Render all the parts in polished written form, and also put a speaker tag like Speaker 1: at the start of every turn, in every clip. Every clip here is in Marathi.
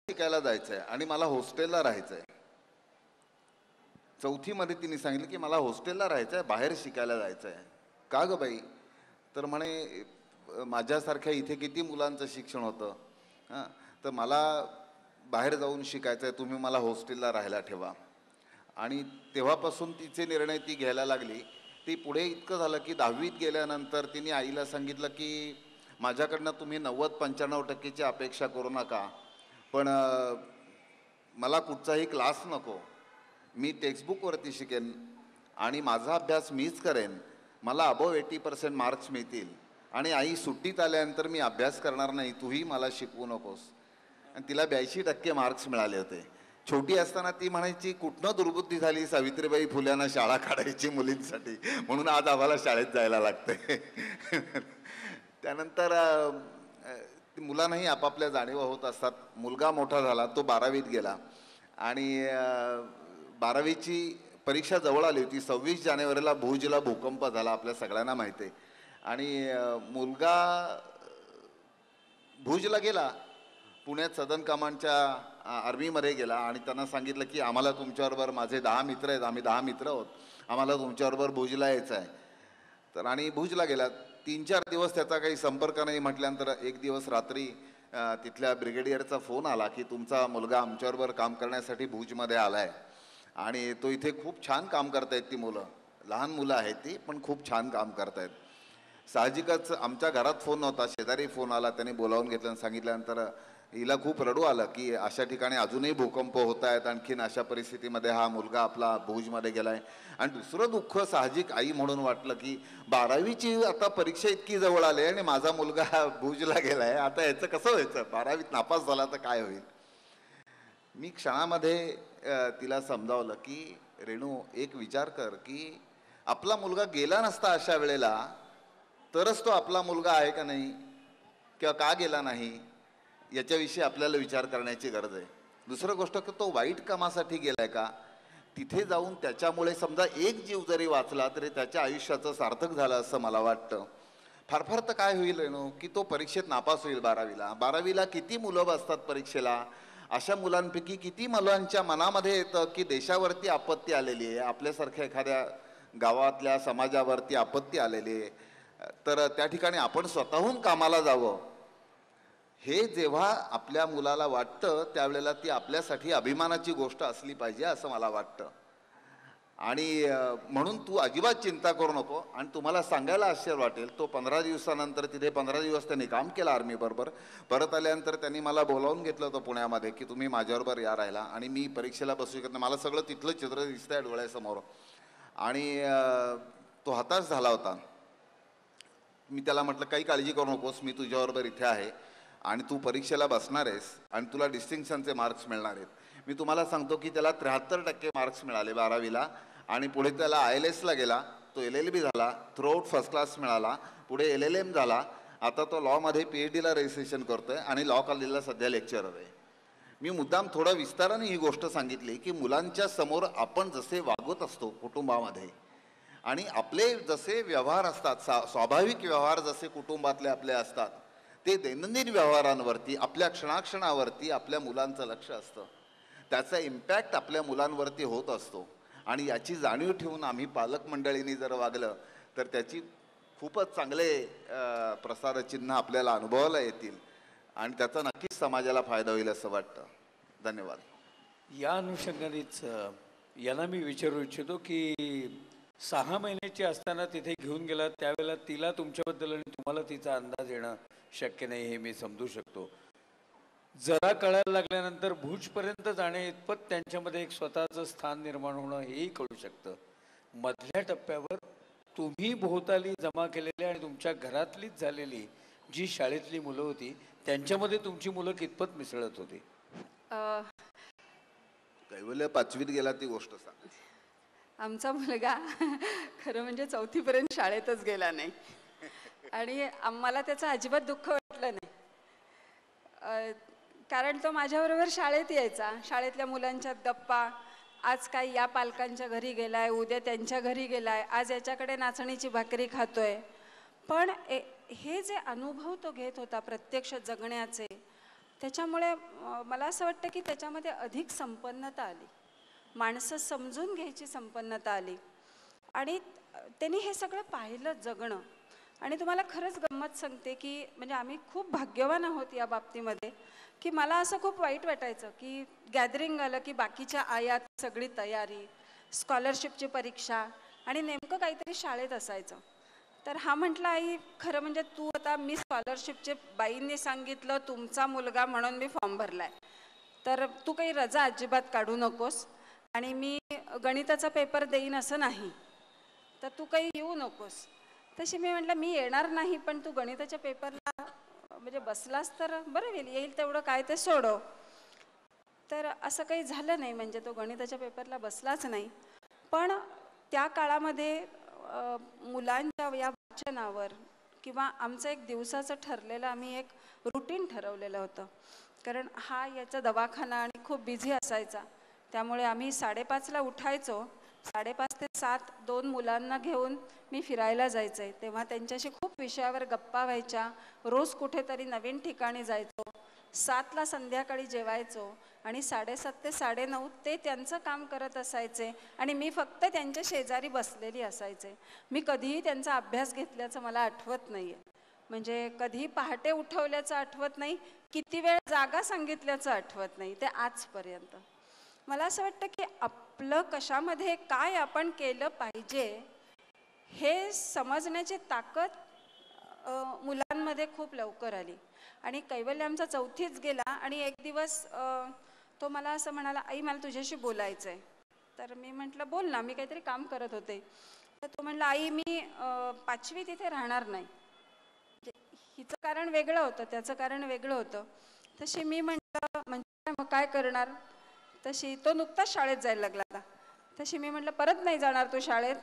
Speaker 1: शिकायला जायचंय आणि मला हॉस्टेलला राहायचंय. 4थी मध्ये तिने सांगितलं की मला हॉस्टेलला राहायचंय, बाहेर शिकायला जायचंय. का ग बाई? तर म्हणे माझ्यासारख्या इथे किती मुलांचं शिक्षण होतं, हां, तर मला बाहेर जाऊन शिकायचं आहे, तुम्ही मला हॉस्टेलला राहायला ठेवा. आणि तेव्हापासून तिचे निर्णय ती घ्यायला लागली. ती पुढे इतकं झालं की 10वीत गेल्यानंतर तिने आईला सांगितलं की माझ्याकडनं तुम्ही 90-95% अपेक्षा करू नका, पण मला कुठचाही क्लास नको, मी टेक्स्टबुकवरती शिकेन आणि माझा अभ्यास मीच करेन, मला अबोव 80% मार्क्स मिळतील. आणि आई सुट्टीत आल्यानंतर मी अभ्यास करणार नाही, तूही मला शिकवू नकोस. आणि तिला 82% मार्क्स मिळाले होते. छोटी असताना ती म्हणायची कुठनं दुर्बुद्धी झाली सावित्रीबाई फुल्यांना शाळा काढायची मुलींसाठी, म्हणून आज आम्हाला शाळेत जायला लागते. त्यानंतर मुलांनाही आपापल्या जाणीवा होत असतात. मुलगा मोठा झाला, तो 12वीत गेला आणि 12वीची परीक्षा जवळ आली होती. 26 जानेवारीला भुजला भूकंप झाला, आपल्या सगळ्यांना माहिती आहे. आणि मुलगा भुजला गेला, पुण्यात सदन कमांडच्या आर्मीमध्ये गेला आणि त्यांना सांगितलं की आम्हाला तुमच्याबरोबर, माझे 10 मित्र आहेत, आम्ही 10 मित्र आहोत, आम्हाला तुमच्याबरोबर भुजला यायचं आहे. तर आणि भुजला गेला. 3-4 दिवस त्याचा काही संपर्क नाही. म्हटल्यानंतर एक दिवस रात्री तिथल्या ब्रिगेडियरचा फोन आला की तुमचा मुलगा आमच्याबरोबर काम करण्यासाठी भुजमध्ये आला आहे आणि तो इथे खूप छान काम करतायत. ती मुलं, लहान मुलं आहेत ती, पण खूप छान काम करतायत. साहजिकच आमच्या घरात फोन नव्हता, शेजारी फोन आला. त्याने बोलावून घेतलं आणि सांगितल्यानंतर हिला खूप रडू आलं की अशा ठिकाणी अजूनही भूकंप होत आहेत, आणखीन अशा परिस्थितीमध्ये हा मुलगा आपला भुजमध्ये गेला आहे. आणि दुसरं दुःख साहजिक आई म्हणून वाटलं की 12वीची आता परीक्षा इतकी जवळ आली आणि माझा मुलगा भुजला गेला आहे, आता याचं कसं व्हायचं, 12वीत नापास झाला तर काय होईल. मी क्षणामध्ये तिला समजावलं की रेणू, एक विचार कर की आपला मुलगा गेला नसता अशा वेळेला तरच तो आपला मुलगा आहे का नाही, किंवा का गेला नाही याच्याविषयी आपल्याला विचार करण्याची गरज आहे. दुसरं गोष्ट की तो वाईट कामासाठी गेलाय का, तिथे जाऊन त्याच्यामुळे समजा एक जीव जरी वाचला तरी त्याच्या आयुष्याचं सार्थक झालं असं मला वाटतं. फार फार तर काय होईल रेणू की तो परीक्षेत नापास होईल. 12वीला किती मुलं बसतात परीक्षेला, अशा मुलांपैकी किती मुलांच्या मनामध्ये येतं की देशावरती आपत्ती आलेली आहे, आपल्यासारख्या एखाद्या गावातल्या समाजावरती आपत्ती आलेली आहे, तर त्या ठिकाणी आपण स्वतःहून कामाला जावं. हे जेव्हा आपल्या मुलाला वाटतं त्यावेळेला ती आपल्यासाठी अभिमानाची गोष्ट असली पाहिजे असं मला वाटतं. आणि म्हणून तू अजिबात चिंता करू नको. आणि तुम्हाला सांगायला आश्चर्य वाटेल, तो 15 दिवसानंतर तिथे 15 दिवस त्यांनी काम केलं आर्मीबरोबर. परत आल्यानंतर त्यांनी मला बोलावून घेतलं होतं पुण्यामध्ये की तुम्ही माझ्याबरोबर या राहायला, आणि मी परीक्षेला बसू शकत नाही, मला सगळं तिथलं चित्र दिसतंय डोळ्यासमोर. आणि तो हताश झाला होता. मी त्याला म्हटलं काही काळजी करू नकोस, मी तुझ्याबरोबर इथे आहे आणि तू परीक्षेला बसणार आहेस आणि तुला डिस्टिंक्शनचे मार्क्स मिळणार आहेत. मी तुम्हाला सांगतो की त्याला 73% मार्क्स मिळाले 12वीला. आणि पुढे त्याला ILSला गेला, तो LLB झाला, थ्रूआउट फर्स्ट क्लास मिळाला, पुढे LLM झाला. आता तो लॉमध्ये PhDला रजिस्ट्रेशन करतोय आणि लॉ कॉलेजला सध्या लेक्चरर आहे. मी मुद्दाम थोडं विस्ताराने ही गोष्ट सांगितली की मुलांच्या समोर आपण जसे वागत असतो कुटुंबामध्ये, आणि आपले जसे व्यवहार असतात, स्वाभाविक व्यवहार जसे कुटुंबातले आपले असतात, ते दैनंदिन व्यवहारांवरती, आपल्या क्षणाक्षणावरती आपल्या मुलांचं लक्ष असतं. त्याचा इम्पॅक्ट आपल्या मुलांवरती होत असतो. आणि याची जाणीव ठेवून आम्ही पालक मंडळींनी जर वागलं तर त्याची खूपच चांगले प्रसारचिन्ह आपल्याला अनुभवायला येतील आणि त्याचा नक्कीच समाजाला फायदा होईल असं वाटतं. धन्यवाद.
Speaker 2: या अनुषंगानेच यांना मी विचारू इच्छितो की 6 महिन्याची असताना तिथे घेऊन गेला, त्यावेळेला तिला तुमच्याबद्दल आणि तुम्हाला तिचा अंदाज येणं शक्य नाही हे मी समजू शकतो. जरा कळायला लागल्यानंतर भुजपर्यंत जाणे इतपत त्यांच्यामध्ये एक स्वतःचं स्थान निर्माण होणं हेही कळू शकतं. मधल्या टप्प्यावर तुम्ही भोवताली जमा केलेली आणि तुमच्या घरातलीच झालेली जी शाळेतली मुलं होती त्यांच्यामध्ये तुमची मुलं कितपत मिसळत होती?
Speaker 1: कैवल्य 5वीत गेला ती गोष्ट सांग.
Speaker 3: आमचा मुलगा खरं म्हणजे 4थीपर्यंत शाळेतच गेला नाही आणि आम्हाला त्याचं अजिबात दुःख वाटलं नाही. कारण तो माझ्याबरोबर शाळेत यायचा, शाळेतल्या मुलांच्यात गप्पा, आज काय या पालकांच्या घरी गेलाय, उद्या त्यांच्या घरी गेलाय, आज याच्याकडे नाचणीची भाकरी खातोय. पण हे जे अनुभव तो घेत होता प्रत्यक्ष जगण्याचे, त्याच्यामुळे मला असं वाटतं की त्याच्यामध्ये अधिक संपन्नता आली, माणसं समजून घ्यायची संपन्नता आली आणि त्यांनी हे सगळं पाहिलं जगणं. आणि तुम्हाला खरंच गंमत सांगते की म्हणजे आम्ही खूप भाग्यवान आहोत या बाबतीमध्ये, की मला असं खूप वाईट वाटायचं की गॅदरिंग आलं की बाकीच्या आयात सगळी तयारी, स्कॉलरशिपची परीक्षा आणि नेमकं काहीतरी शाळेत असायचं. तर हा म्हटला, आई खरं म्हणजे तू आता, मी स्कॉलरशिपचे बाईंनी सांगितलं तुमचा मुलगा म्हणून मी फॉर्म भरला आहे, तर तू काही रजा अजिबात काढू नकोस आणि मी गणिताचा पेपर देईन असं नाही, तर तू काही येऊ नकोस. तशी मी म्हटलं मी येणार नाही, पण तू गणिताच्या पेपरला म्हणजे बसलास तर बरं होईल, येईल तेवढं काय ते सोडव. तर असं काही झालं नाही, म्हणजे तो गणिताच्या पेपरला बसलाच नाही. पण त्या काळामध्ये मुलांच्या या वाचनावर किंवा आमचं एक दिवसाचं ठरलेलं, आम्ही एक रुटीन ठरवलेलं होतं. कारण हा याचा दवाखाना आणि खूप बिझी असायचा, त्यामुळे आम्ही 5:30ला उठायचो. 5:30 ते 7 2 मुलांना घेऊन मी फिरायला जायचे. तेव्हा त्यांच्याशी खूप विषयावर गप्पा व्हायच्या. रोज कुठेतरी नवीन ठिकाणी जायचो. 7ला संध्याकाळी जेवायचो आणि 7:30 ते 9:30 ते त्यांचं काम करत असायचे आणि मी फक्त त्यांच्या शेजारी बसलेली असायचे. मी कधीही त्यांचा अभ्यास घेतल्याचं मला आठवत नाही आहे. म्हणजे कधीही पहाटे उठवल्याचं आठवत नाही, किती वेळ जागा सांगितल्याचं आठवत नाही, ते आजपर्यंत. मला असं वाटतं की आपलं कशामध्ये काय आपण केलं पाहिजे हे समजण्याची ताकद मुलांमध्ये खूप लवकर आली. आणि कैवल्य आमचा 4थीच गेला आणि एक दिवस तो मला असं म्हणाला, आई मला तुझ्याशी बोलायचं आहे. तर मी म्हटलं बोल ना, मी काहीतरी काम करत होते. तर तो म्हटला, आई मी 5वी तिथे राहणार नाही. हिचं कारण वेगळं होतं, त्याचं कारण वेगळं होतं. तशी मी म्हटलं म्हणजे मग काय करणार. तशी तो नुकताच शाळेत जायला लागला. तशी मी म्हटलं परत नाही जाणार तू शाळेत.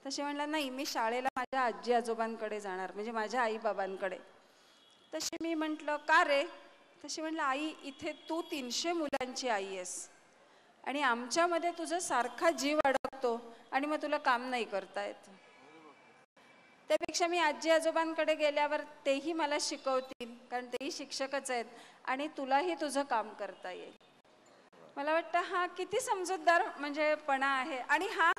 Speaker 3: तशी म्हटला नाही, मी शाळेला माझ्या आजी आजोबांकडे जाणार, म्हणजे माझ्या आईबाबांकडे. तशी मी म्हटलं का रे. तशी म्हटलं आई इथे तू 300 मुलांची आई आहेस आणि आमच्यामध्ये तुझं सारखा जीव अडकतो आणि मग तुला काम नाही करता येत. त्यापेक्षा मी आजी आजोबांकडे गेल्यावर तेही मला शिकवतील, कारण तेही शिक्षकच आहेत, आणि तुलाही तुझं काम करता येईल. मला वाटतं हा किती समजूतदार म्हणजे पणा आहे. आणि हा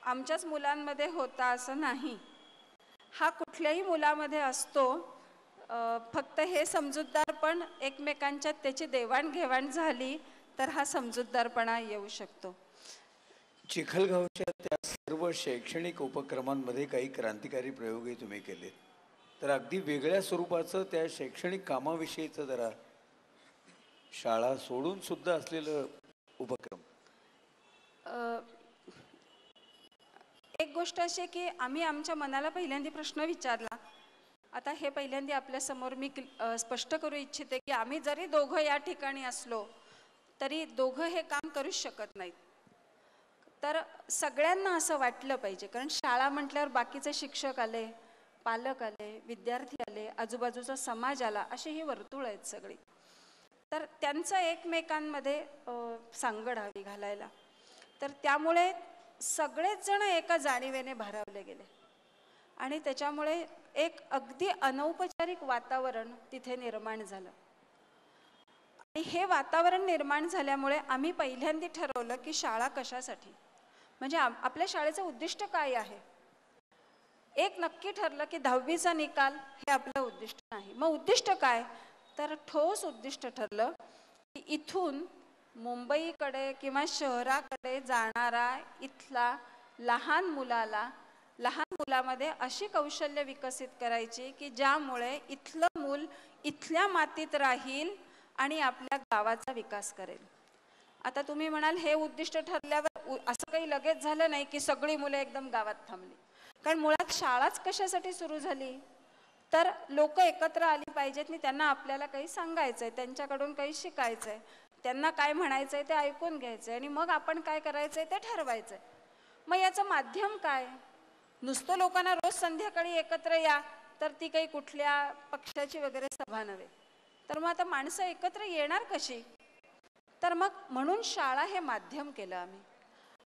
Speaker 3: आमच्याच मुलांमध्ये होता असं नाही, हा कुठल्याही मुलामध्ये असतो. फक्त हे समजूतदारपण एकमेकांच्यात त्याची देवाणघेवाण झाली तर हा समजूतदारपणा येऊ शकतो.
Speaker 2: चिखलगावच्या त्या सर्व शैक्षणिक उपक्रमांमध्ये काही क्रांतिकारी प्रयोगही तुम्ही केले, तर अगदी वेगळ्या स्वरूपाचं त्या शैक्षणिक कामाविषयीचं जरा, शाळा सोडून सुद्धा असलेलं उपक्रम.
Speaker 3: एक गोष्ट अशी की आम्ही आमच्या मनाला पहिल्यांदा प्रश्न विचारला. आता हे पहिल्यांदा आपल्यासमोर मी स्पष्ट करू इच्छिते की आम्ही जरी दोघं या ठिकाणी असलो तरी दोघं हे काम करूच शकत नाहीत. तर सगळ्यांना असं वाटलं पाहिजे, कारण शाळा म्हटल्यावर बाकीचे शिक्षक आले, पालक आले, विद्यार्थी आले, आजूबाजूचा समाज आला, अशी ही वर्तुळ आहेत सगळी. तर त्यांचं एकमेकांमध्ये सांगड हवी घालायला. तर त्यामुळे सगळेच जण एका जाणीवेने भारावले गेले आणि त्याच्यामुळे एक अगदी अनौपचारिक वातावरण तिथे निर्माण झालं. आणि हे वातावरण निर्माण झाल्यामुळे आम्ही पहिल्यांदा ठरवलं की शाळा कशासाठी, म्हणजे आपल्या शाळेचं उद्दिष्ट काय आहे. एक नक्की ठरलं की 10वीचा निकाल हे आपलं उद्दिष्ट नाही. मग उद्दिष्ट काय, तर ठोस उद्दिष्ट ठरलं की इथून मुंबईकडे किंवा शहराकडे जाणारा इथला लहान मुलामध्ये अशी कौशल्य विकसित करायची की ज्यामुळे इथलं मूल इथल्या मातीत राहील आणि आपल्या गावाचा विकास करेल. आता तुम्ही म्हणाल हे उद्दिष्ट ठरल्यावर असं काही लगेच झालं नाही की सगळी मुलं एकदम गावात थांबली. कारण मुळात शाळाच कशासाठी सुरू झाली, तर लोक एकत्र आली पाहिजेत आणि त्यांना आपल्याला काही सांगायचं आहे, त्यांच्याकडून काही शिकायचं आहे, त्यांना काय म्हणायचं आहे ते ऐकून घ्यायचं आहे आणि मग आपण काय करायचं आहे ते ठरवायचं आहे. मग याचं माध्यम काय, नुसतं लोकांना रोज संध्याकाळी एकत्र या तर ती काही कुठल्या पक्षाची वगैरे सभा नव्हे. तर मग आता माणसं एकत्र येणार कशी, तर मग म्हणून शाळा हे माध्यम केलं आम्ही.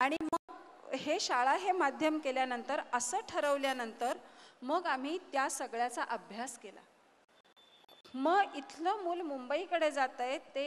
Speaker 3: आणि मग हे शाळा हे माध्यम केल्यानंतर असं ठरवल्यानंतर मग आम्ही त्या सगळ्याचा अभ्यास केला. मग इथलं मूल मुंबईकडे जात आहे ते